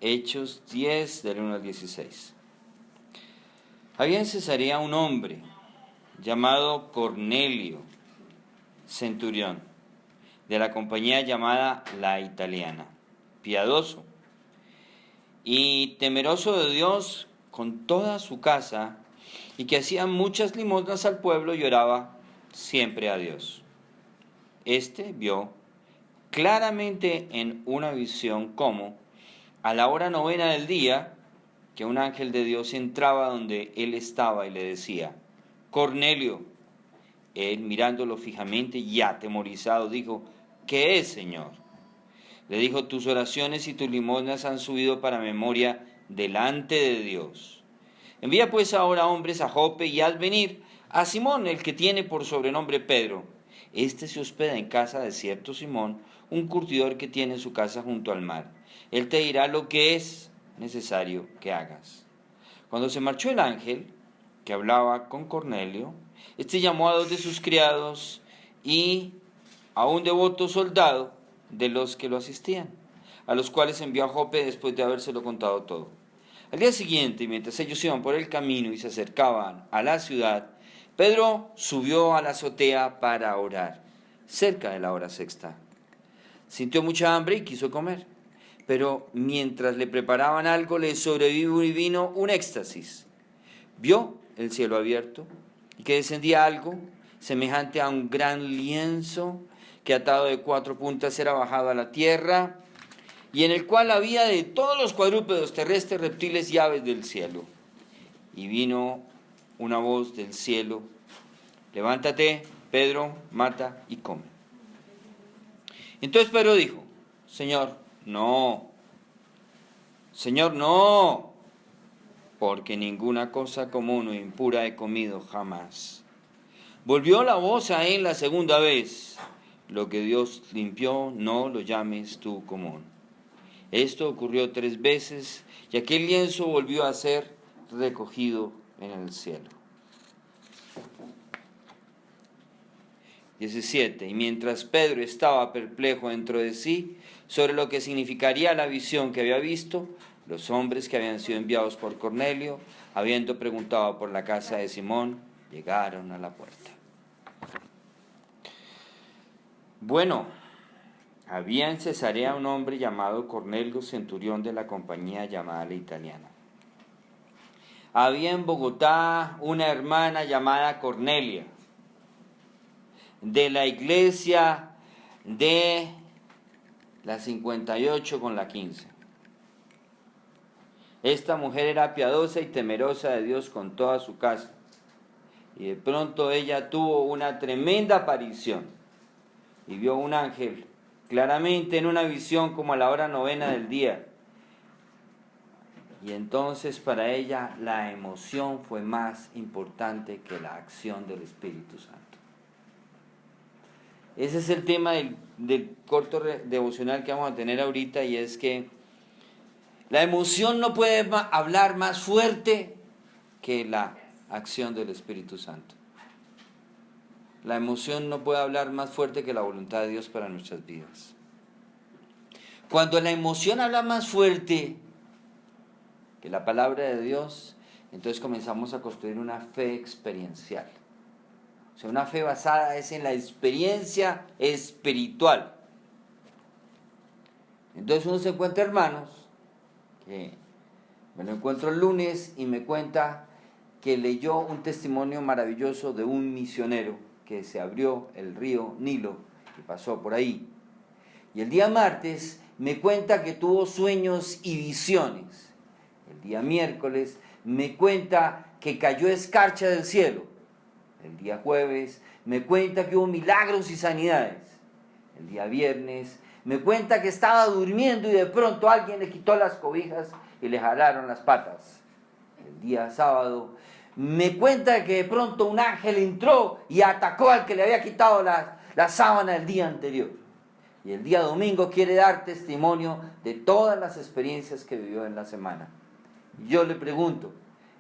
Hechos 10, del 1 al 16. Había en Cesarea un hombre llamado Cornelio, centurión, de la compañía llamada La Italiana, piadoso y temeroso de Dios con toda su casa, y que hacía muchas limosnas al pueblo y oraba siempre a Dios. Este vio claramente en una visión cómo, a la hora novena del día, que un ángel de Dios entraba donde él estaba y le decía: Cornelio. Él, mirándolo fijamente y atemorizado, dijo: ¿Qué es, Señor? Le dijo: tus oraciones y tus limosnas han subido para memoria delante de Dios. Envía pues ahora hombres a Jope y haz venir a Simón, el que tiene por sobrenombre Pedro. Este se hospeda en casa de cierto Simón, un curtidor que tiene su casa junto al mar. Él te dirá lo que es necesario que hagas. Cuando se marchó el ángel que hablaba con Cornelio, este llamó a 2 de sus criados y a un devoto soldado de los que lo asistían, a los cuales envió a Jope después de habérselo contado todo. Al día siguiente, mientras ellos iban por el camino y se acercaban a la ciudad, Pedro subió a la azotea para orar, cerca de la hora sexta. Sintió mucha hambre y quiso comer, pero mientras le preparaban algo le sobrevino un éxtasis. Vio el cielo abierto y que descendía algo semejante a un gran lienzo que atado de 4 puntas era bajado a la tierra, y en el cual había de todos los cuadrúpedos terrestres, reptiles y aves del cielo. Y vino una voz del cielo: levántate, Pedro, mata y come. Entonces Pedro dijo: Señor, no, porque ninguna cosa común o impura he comido jamás. Volvió la voz a él la segunda vez: lo que Dios limpió, no lo llames tú común. Esto ocurrió 3 veces, y aquel lienzo volvió a ser recogido en el cielo. 17. Y mientras Pedro estaba perplejo dentro de sí sobre lo que significaría la visión que había visto, los hombres que habían sido enviados por Cornelio, habiendo preguntado por la casa de Simón, llegaron a la puerta. Bueno, había en Cesarea un hombre llamado Cornelio, centurión de la compañía llamada La Italiana. Había en Bogotá una hermana llamada Cornelia, de la iglesia de la 58 con la 15. Esta mujer era piadosa y temerosa de Dios con toda su casa. Y de pronto ella tuvo una tremenda aparición y vio un ángel claramente en una visión como a la hora novena del día. Y entonces para ella la emoción fue más importante que la acción del Espíritu Santo. Ese es el tema del corto devocional que vamos a tener ahorita, y es que la emoción no puede hablar más fuerte que la acción del Espíritu Santo. La emoción no puede hablar más fuerte que la voluntad de Dios para nuestras vidas. Cuando la emoción habla más fuerte que la palabra de Dios, entonces comenzamos a construir una fe experiencial. O sea, una fe basada es en la experiencia espiritual. Entonces uno se encuentra, hermanos, que me lo encuentro el lunes y me cuenta que leyó un testimonio maravilloso de un misionero que se abrió el río Nilo y pasó por ahí. Y el día martes me cuenta que tuvo sueños y visiones. El día miércoles me cuenta que cayó escarcha del cielo. El día jueves me cuenta que hubo milagros y sanidades. El día viernes me cuenta que estaba durmiendo y de pronto alguien le quitó las cobijas y le jalaron las patas. El día sábado me cuenta que de pronto un ángel entró y atacó al que le había quitado la sábana el día anterior. Y el día domingo quiere dar testimonio de todas las experiencias que vivió en la semana. Yo le pregunto,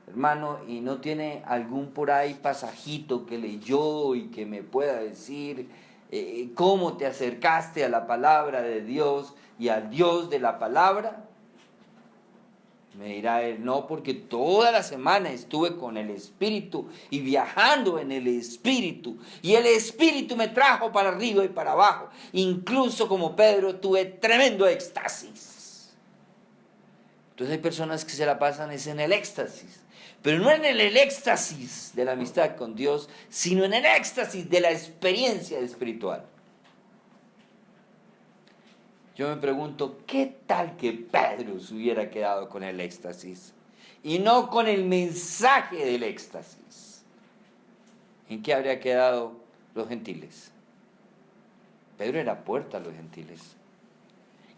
hermano, ¿y no tiene algún por ahí pasajito que leyó y que me pueda decir cómo te acercaste a la palabra de Dios y al Dios de la palabra? Me dirá él, no, porque toda la semana estuve con el Espíritu y viajando en el Espíritu. Y el Espíritu me trajo para arriba y para abajo. Incluso como Pedro tuve tremendo éxtasis. Entonces hay personas que se la pasan es en el éxtasis. Pero no en el éxtasis de la amistad con Dios, sino en el éxtasis de la experiencia espiritual. Yo me pregunto, ¿qué tal que Pedro se hubiera quedado con el éxtasis y no con el mensaje del éxtasis? ¿En qué habría quedado los gentiles? Pedro era puerta a los gentiles.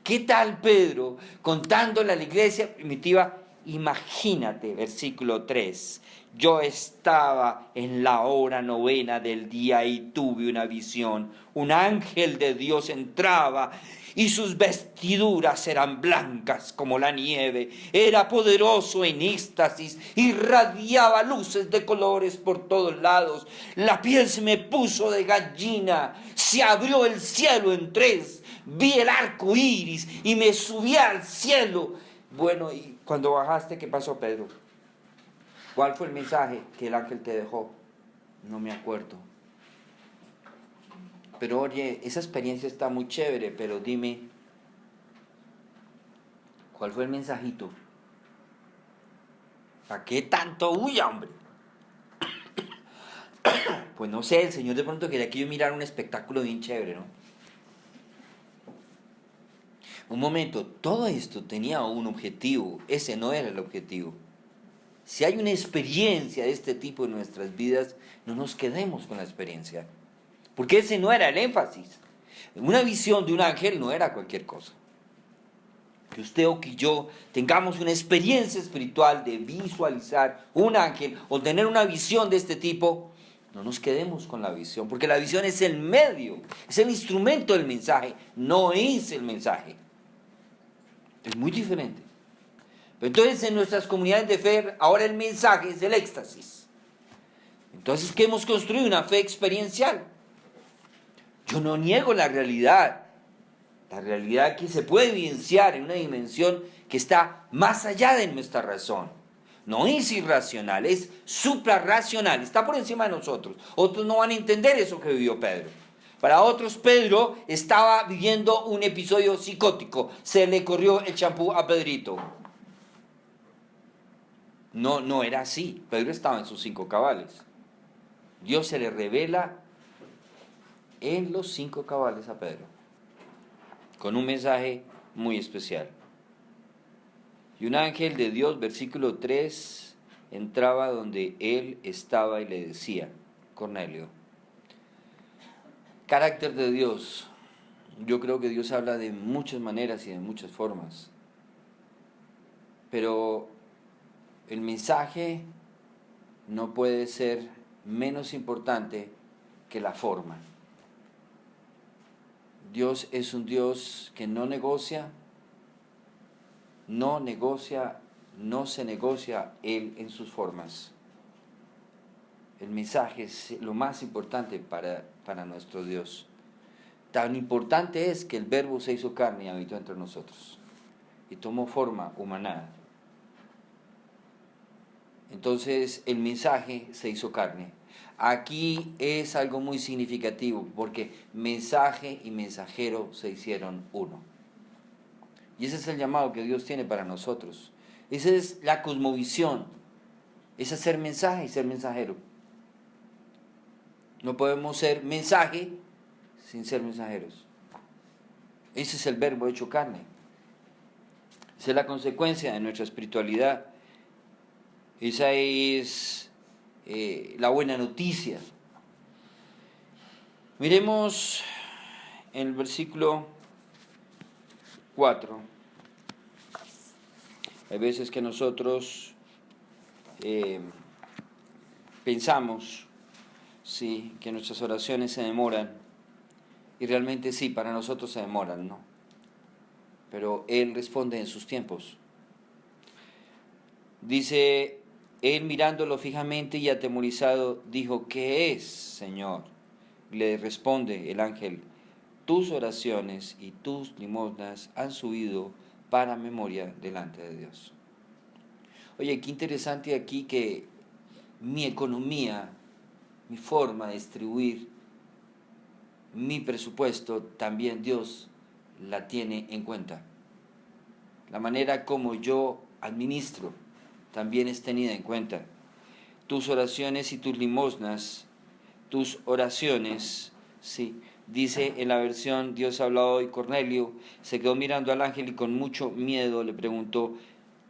¿Qué tal Pedro contándole a la iglesia primitiva? Imagínate, versículo 3. Yo estaba en la hora 9 del día y tuve una visión. Un ángel de Dios entraba y sus vestiduras eran blancas como la nieve. Era poderoso en éxtasis, irradiaba luces de colores por todos lados. La piel se me puso de gallina, se abrió el cielo en tres. Vi el arco iris y me subí al cielo. Bueno, y cuando bajaste, ¿qué pasó, Pedro? ¿Cuál fue el mensaje que el ángel te dejó? No me acuerdo. Pero oye, esa experiencia está muy chévere, pero dime, ¿cuál fue el mensajito? ¿Para qué tanto huya, hombre? Pues no sé, el Señor de pronto quería que yo mirara un espectáculo bien chévere, ¿no? Un momento, todo esto tenía un objetivo, ese no era el objetivo. Si hay una experiencia de este tipo en nuestras vidas, no nos quedemos con la experiencia, porque ese no era el énfasis. Una visión de un ángel no era cualquier cosa. Que usted o que yo tengamos una experiencia espiritual de visualizar un ángel o tener una visión de este tipo, no nos quedemos con la visión, porque la visión es el medio, es el instrumento del mensaje, no es el mensaje. Es muy diferente. Pero entonces en nuestras comunidades de fe, ahora el mensaje es el éxtasis. Entonces, ¿qué hemos construido? Una fe experiencial. Yo no niego la realidad que se puede evidenciar en una dimensión que está más allá de nuestra razón. No es irracional, es suprarracional, está por encima de nosotros. Otros no van a entender eso que vivió Pedro. Para otros, Pedro estaba viviendo un episodio psicótico. Se le corrió el champú a Pedrito. No era así. Pedro estaba en sus 5 cabales. Dios se le revela en los 5 cabales a Pedro, con un mensaje muy especial. Y un ángel de Dios, versículo 3, entraba donde él estaba y le decía, Cornelio. Carácter de Dios. Yo creo que Dios habla de muchas maneras y de muchas formas. Pero el mensaje no puede ser menos importante que la forma. Dios es un Dios que no negocia, no se negocia Él en sus formas. El mensaje es lo más importante para nuestro Dios. Tan importante es que el Verbo se hizo carne y habitó entre nosotros y tomó forma humana. Entonces el mensaje se hizo carne. Aquí es algo muy significativo porque mensaje y mensajero se hicieron uno. Y ese es el llamado que Dios tiene para nosotros. Esa es la cosmovisión. Es hacer mensaje y ser mensajero. No podemos ser mensaje sin ser mensajeros. Ese es el Verbo hecho carne. Esa es la consecuencia de nuestra espiritualidad. Esa es la buena noticia. Miremos en el versículo 4. Hay veces que nosotros pensamos sí, que nuestras oraciones se demoran, y realmente sí, para nosotros se demoran, ¿no? Pero Él responde en sus tiempos. Dice, Él mirándolo fijamente y atemorizado, dijo, ¿qué es, Señor? Le responde el ángel, tus oraciones y tus limosnas han subido para memoria delante de Dios. Oye, qué interesante aquí que mi economía, mi forma de distribuir mi presupuesto, también Dios la tiene en cuenta. La manera como yo administro también es tenida en cuenta. Tus oraciones y tus limosnas, tus oraciones, sí. Dice en la versión Dios ha hablado hoy, Cornelio se quedó mirando al ángel y con mucho miedo le preguntó,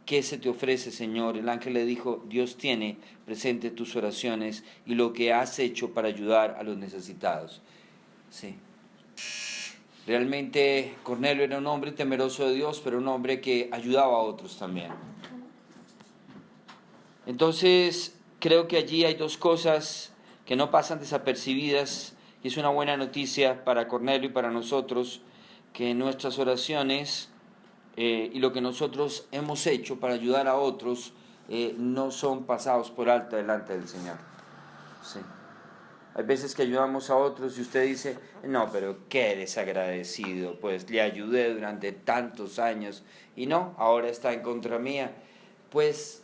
¿qué se te ofrece, Señor? El ángel le dijo, Dios tiene presente tus oraciones y lo que has hecho para ayudar a los necesitados. Sí. Realmente Cornelio era un hombre temeroso de Dios, pero un hombre que ayudaba a otros también. Entonces, creo que allí hay dos cosas que no pasan desapercibidas y es una buena noticia para Cornelio y para nosotros, que nuestras oraciones y lo que nosotros hemos hecho para ayudar a otros no son pasados por alto delante del Señor. Sí. Hay veces que ayudamos a otros y usted dice, no, pero qué desagradecido, pues le ayudé durante tantos años y no, ahora está en contra mía. Pues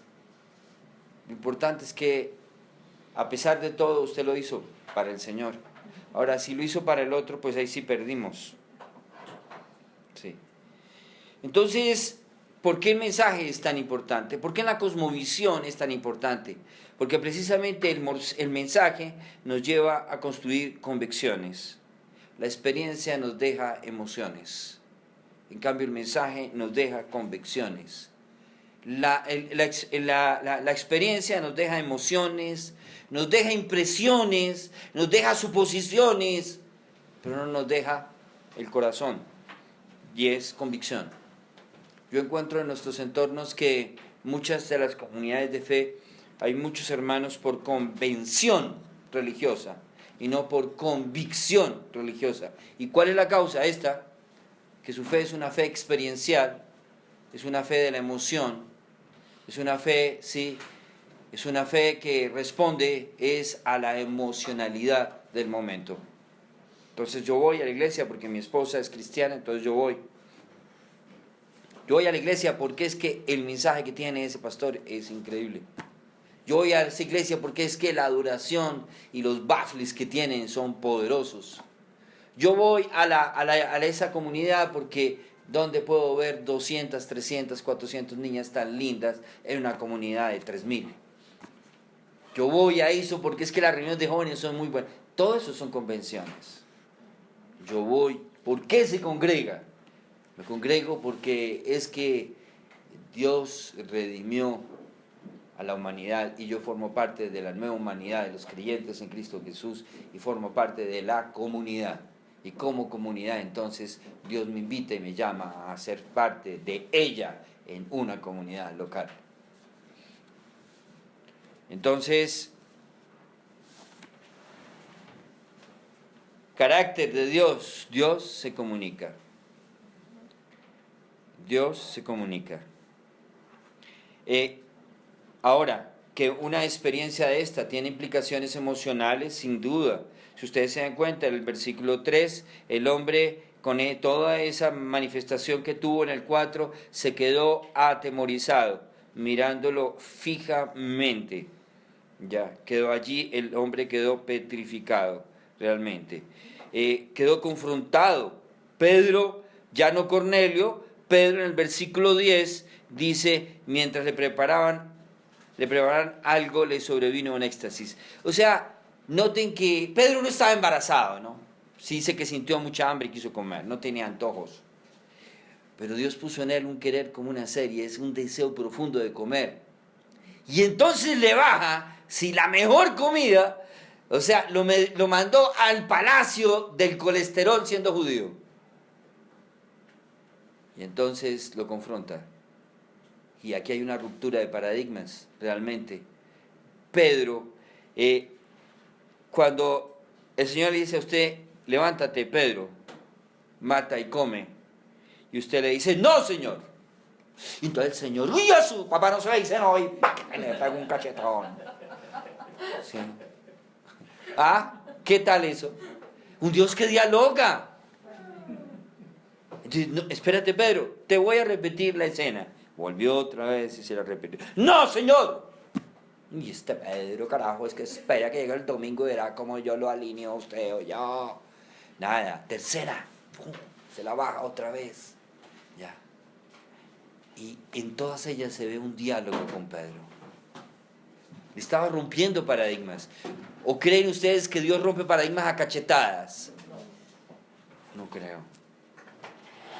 lo importante es que a pesar de todo usted lo hizo para el Señor. Ahora, si lo hizo para el otro, pues ahí sí perdimos. Sí. Entonces, ¿por qué el mensaje es tan importante? ¿Por qué la cosmovisión es tan importante? Porque precisamente el mensaje nos lleva a construir convicciones. La experiencia nos deja emociones. En cambio, el mensaje nos deja convicciones. La experiencia nos deja emociones, nos deja impresiones, nos deja suposiciones, pero no nos deja el corazón, y es convicción. Yo encuentro en nuestros entornos que muchas de las comunidades de fe hay muchos hermanos por convención religiosa y no por convicción religiosa. ¿Y cuál es la causa? Esta, que su fe es una fe experiencial, es una fe de la emoción, es una fe, sí, es una fe que responde es a la emocionalidad del momento. Entonces yo voy a la iglesia porque mi esposa es cristiana, entonces yo voy. Yo voy a la iglesia porque es que el mensaje que tiene ese pastor es increíble. Yo voy a esa iglesia porque es que la adoración y los baffles que tienen son poderosos. Yo voy a esa comunidad porque donde puedo ver 200, 300, 400 niñas tan lindas en una comunidad de 3.000. Yo voy a eso porque es que las reuniones de jóvenes son muy buenas. Todo eso son convenciones. Yo voy, ¿por qué se congrega? Me congrego porque es que Dios redimió a la humanidad y yo formo parte de la nueva humanidad de los creyentes en Cristo Jesús y formo parte de la comunidad. Y como comunidad entonces Dios me invita y me llama a ser parte de ella en una comunidad local. Entonces, carácter de Dios, Dios se comunica. Dios se comunica. Ahora, que una experiencia de esta tiene implicaciones emocionales, sin duda. Si ustedes se dan cuenta, en el versículo 3, el hombre con toda esa manifestación que tuvo en el 4, se quedó atemorizado, mirándolo fijamente. Ya, quedó allí, el hombre quedó petrificado, realmente. Quedó confrontado. Pedro, ya no Cornelio, Pedro en el versículo 10 dice, mientras le preparaban algo, le sobrevino un éxtasis. O sea, noten que Pedro no estaba embarazado, ¿no? Sí dice que sintió mucha hambre y quiso comer, no tenía antojos. Pero Dios puso en él un querer como una serie, es un deseo profundo de comer. Y entonces le baja, si la mejor comida, o sea, lo mandó al palacio del colesterol siendo judío. Y entonces lo confronta. Y aquí hay una ruptura de paradigmas, realmente. Pedro, cuando el Señor le dice a usted, levántate, Pedro, mata y come, y usted le dice, no, Señor. Y entonces el Señor, uy, su papá no se le dice, no, y le pega un cachetón. ¿Sí? ¿Ah? ¿Qué tal eso? Un Dios que dialoga. No, espérate, Pedro, te voy a repetir la escena. Volvió otra vez y se la repitió. ¡No, señor! Y este Pedro, carajo, es que espera que llegue el domingo y verá cómo yo lo alineo a usted o yo. Nada, tercera. ¡Pum! Se la baja otra vez. Ya. Y en todas ellas se ve un diálogo con Pedro. Estaba rompiendo paradigmas. ¿O creen ustedes que Dios rompe paradigmas a cachetadas? No creo.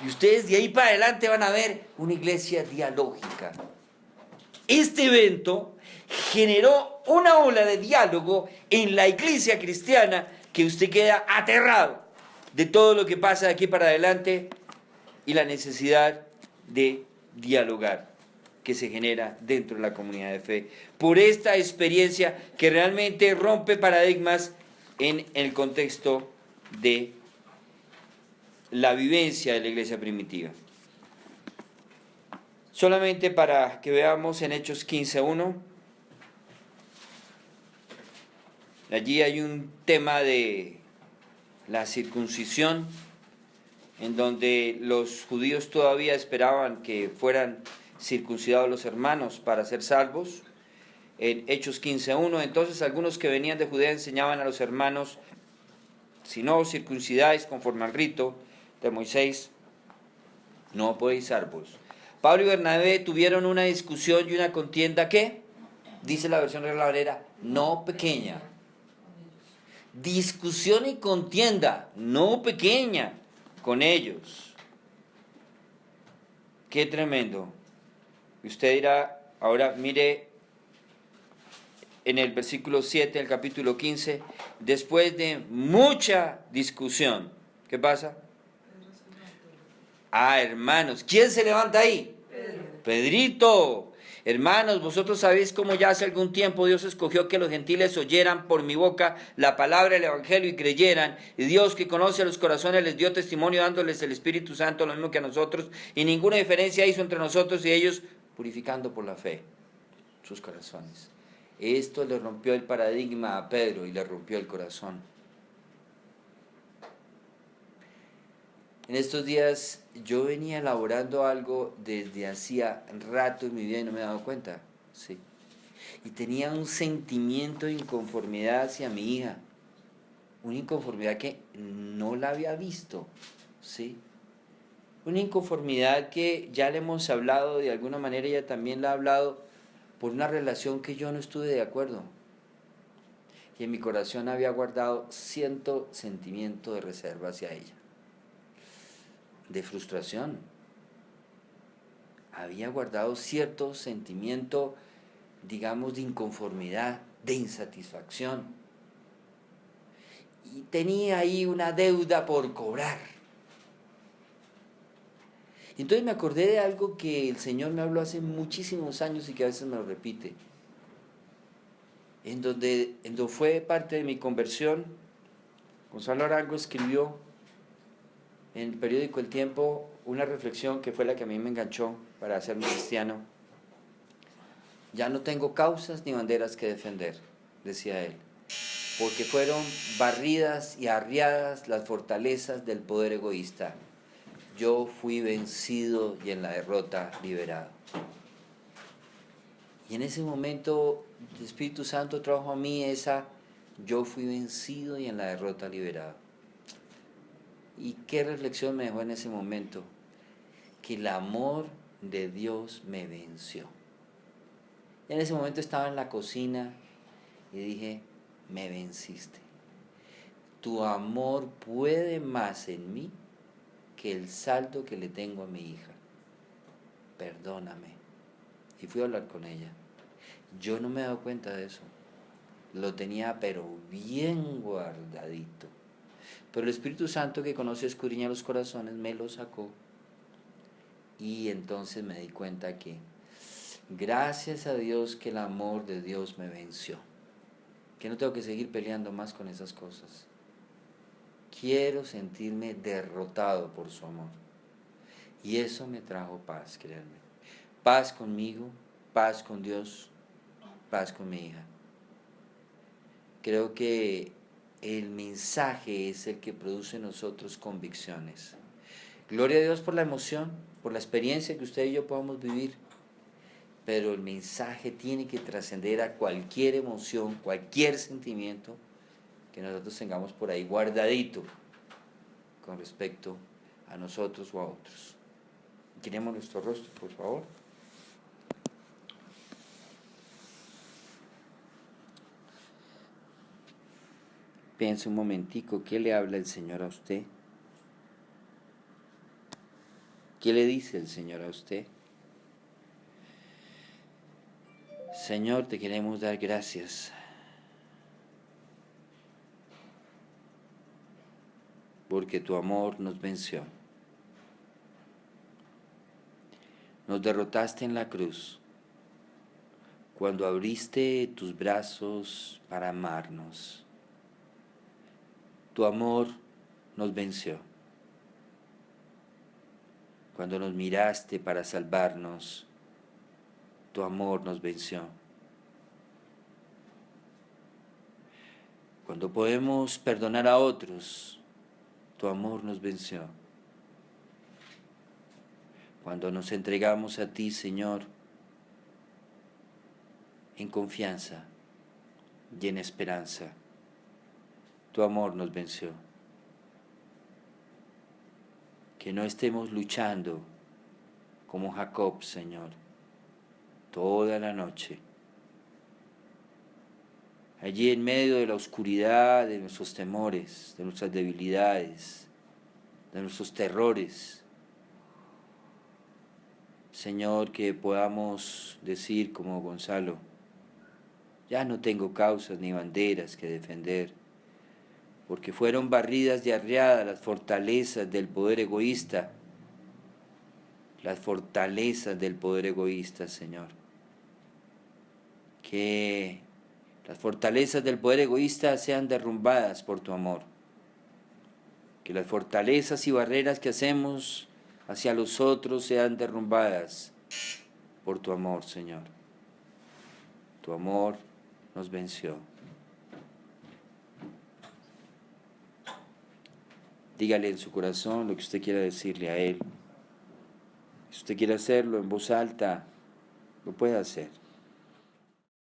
Y ustedes de ahí para adelante van a ver una iglesia dialógica. Este evento generó una ola de diálogo en la iglesia cristiana que usted queda aterrado de todo lo que pasa de aquí para adelante y la necesidad de dialogar que se genera dentro de la comunidad de fe por esta experiencia que realmente rompe paradigmas en el contexto de la vivencia de la iglesia primitiva. Solamente para que veamos en Hechos 15:1, allí hay un tema de la circuncisión, en donde los judíos todavía esperaban que fueran circuncidados los hermanos para ser salvos. En Hechos 15:1, entonces algunos que venían de Judea enseñaban a los hermanos: si no os circuncidáis conforme al rito de Moisés, no podéis salvos. Pablo y Bernabé tuvieron una discusión y una contienda que, dice la versión Reina Valera, no pequeña. Discusión y contienda, no pequeña, con ellos. Qué tremendo. Y usted dirá, ahora mire en el versículo 7 del capítulo 15, después de mucha discusión, ¿qué pasa? Hermanos, ¿quién se levanta ahí? Pedrito. Hermanos, vosotros sabéis cómo ya hace algún tiempo Dios escogió que los gentiles oyeran por mi boca la palabra del Evangelio y creyeran. Y Dios, que conoce a los corazones, les dio testimonio dándoles el Espíritu Santo, lo mismo que a nosotros. Y ninguna diferencia hizo entre nosotros y ellos, purificando por la fe sus corazones. Esto le rompió el paradigma a Pedro y le rompió el corazón. En estos días yo venía elaborando algo desde hacía rato en mi vida y no me he dado cuenta, sí. Y tenía un sentimiento de inconformidad hacia mi hija, una inconformidad que no la había visto, sí. Una inconformidad que ya le hemos hablado, de alguna manera ella también la ha hablado, por una relación que yo no estuve de acuerdo. Y en mi corazón había guardado cierto sentimiento de reserva hacia ella, de frustración. Había guardado cierto sentimiento, digamos, de inconformidad, de insatisfacción. Y tenía ahí una deuda por cobrar. Y entonces me acordé de algo que el Señor me habló hace muchísimos años y que a veces me lo repite. En donde fue parte de mi conversión, Gonzalo Arango escribió en el periódico El Tiempo una reflexión que fue la que a mí me enganchó para hacerme cristiano. Ya no tengo causas ni banderas que defender, decía él, porque fueron barridas y arriadas las fortalezas del poder egoísta. Yo fui vencido y en la derrota liberado. Y en ese momento el Espíritu Santo trajo a mí yo fui vencido y en la derrota liberado. ¿Y qué reflexión me dejó en ese momento? Que el amor de Dios me venció. Y en ese momento estaba en la cocina y dije, me venciste. Tu amor puede más en mí que el saldo que le tengo a mi hija. Perdóname. Y fui a hablar con ella. Yo no me he dado cuenta de eso. Lo tenía pero bien guardadito. Pero el Espíritu Santo, que conoce y escudriña los corazones, me lo sacó. Y entonces me di cuenta que gracias a Dios que el amor de Dios me venció. Que no tengo que seguir peleando más con esas cosas. Quiero sentirme derrotado por su amor. Y eso me trajo paz, créanme. Paz conmigo, paz con Dios, paz con mi hija. Creo que el mensaje es el que produce en nosotros convicciones. Gloria a Dios por la emoción, por la experiencia que usted y yo podamos vivir pero el mensaje tiene que trascender a cualquier emoción, cualquier sentimiento que nosotros tengamos por ahí guardadito con respecto a nosotros o a otros. Inclinemos nuestro rostro, por favor. Piense un momentico, ¿qué le habla el Señor a usted? ¿Qué le dice el Señor a usted? Señor, te queremos dar gracias porque tu amor nos venció. Nos derrotaste en la cruz cuando abriste tus brazos para amarnos. Tu amor nos venció. Cuando nos miraste para salvarnos, tu amor nos venció. Cuando podemos perdonar a otros, tu amor nos venció. Cuando nos entregamos a ti, Señor, en confianza y en esperanza, tu amor nos venció. Que no estemos luchando como Jacob, Señor, toda la noche. Allí en medio de la oscuridad, de nuestros temores, de nuestras debilidades, de nuestros terrores, Señor, que podamos decir como Gonzalo, ya no tengo causas ni banderas que defender, porque fueron barridas y arreadas las fortalezas del poder egoísta, las fortalezas del poder egoísta, Señor. Que las fortalezas del poder egoísta sean derrumbadas por tu amor. Que las fortalezas y barreras que hacemos hacia los otros sean derrumbadas por tu amor, Señor. Tu amor nos venció. Dígale en su corazón lo que usted quiera decirle a Él. Si usted quiere hacerlo en voz alta, lo puede hacer.